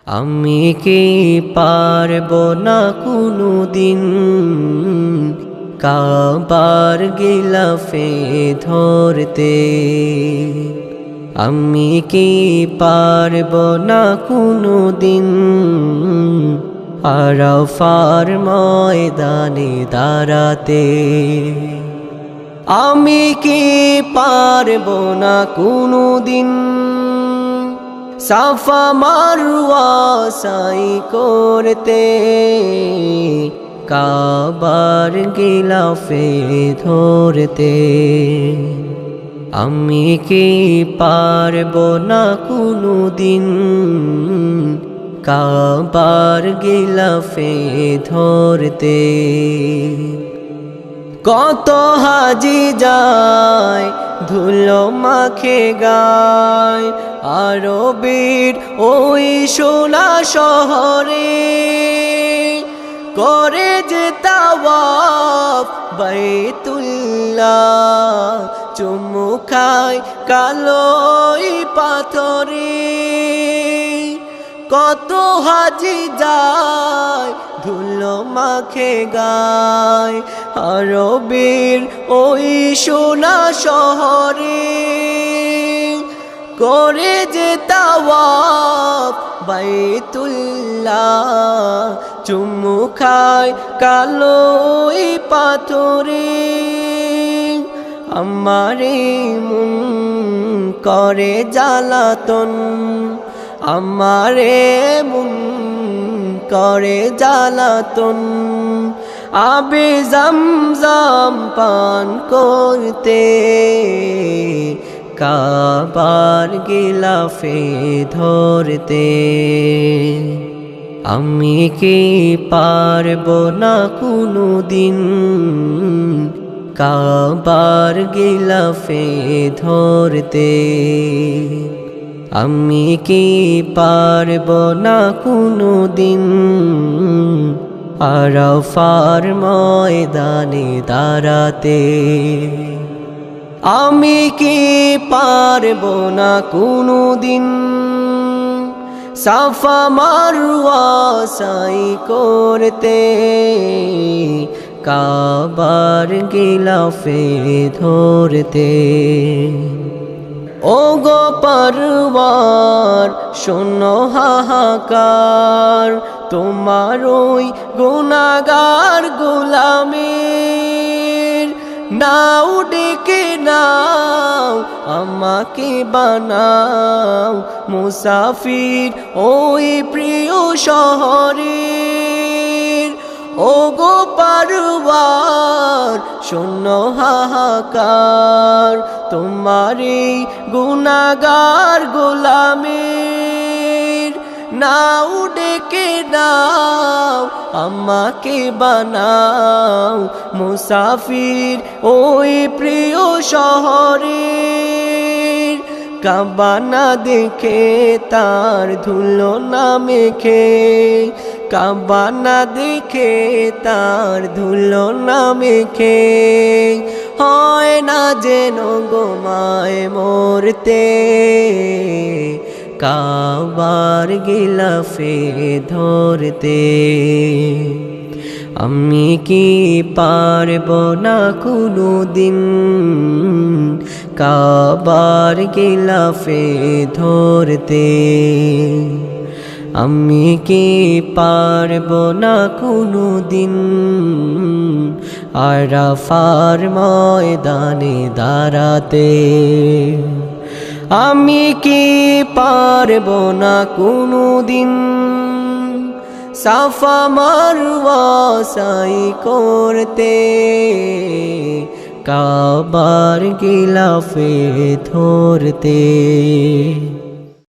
আমি কি পারবো না কোনো দিন কাবার গিলাফে ধরতে। আমি কি পারবো না কোনো দিন আরাফার ময়দানে দাঁড়াতে। আমি কি পারবো না কোনো দিন সাফা মারওয়া সাই করতে, কাবার গিলাফে ধরতে। আমি কি পারবো না কোনো দিন কাবার গিলাফে ধরতে। কত হাজি যায় ধুলো মাখে গায় আরবের ওই সোনা শহরে, করে যে তাওয়াফ বাইতুল্লাহ, চুমু খায় কালোই পাথরে। কত হাজি যায় ধুলো মাখে গায় আরবের ওই সোনা শহরে, করে যে তাওয়াফ বাইতুল্লাহ, চুমু খায় কালোই পাথরে। আমারে মন করে জ্বালাতন, আমারে মন করে জ্বালাতন, আবে জমজম পান করতে, কাবার গিলাফে ধরতে। আমি কি পারবো না কোনো দিন কাবার গিলাফে ধরতে। আমি কি পারবো না কোনো দিন আরাফার ময়দানে দাঁড়াতে। আমি কি পারবো না কোনো দিন সাফা মারওয়া সাই করতে, কাবার গিলাফে ধরতে। ও গো পরওয়ার শোনো হাহাকার, তোমার ওই গুনাহগার গোলামের। নাও ডেকে নাও আমাকে বানাও মুসাফির ওই প্রিয় শহরের। ও গো পরওয়ার শোনো হাহাকার, তোমারই গুনাহগার গোলামের। নাও ডেকে নাও আমাকে বানাও মুসাফির ওই প্রিয় শহরের। কাবা না দেখে তার ধুলো না মেখে, কাবা না দেখে তার ধুলো না মেখে, হয় না যেন গোমায় মরতে, কাবার গিলাফে ধরতে। আমি কি পারবো না কোনো দিন কাবার গিলাফে ধরতে। আমি কি পারবো না কোনো দিন আরাফার ময়দানে দাঁড়াতে। আমি কি পারবো না কোনো দিন সাফা মারওয়া সাই করতে, কাবার গিলাফে ধরতে।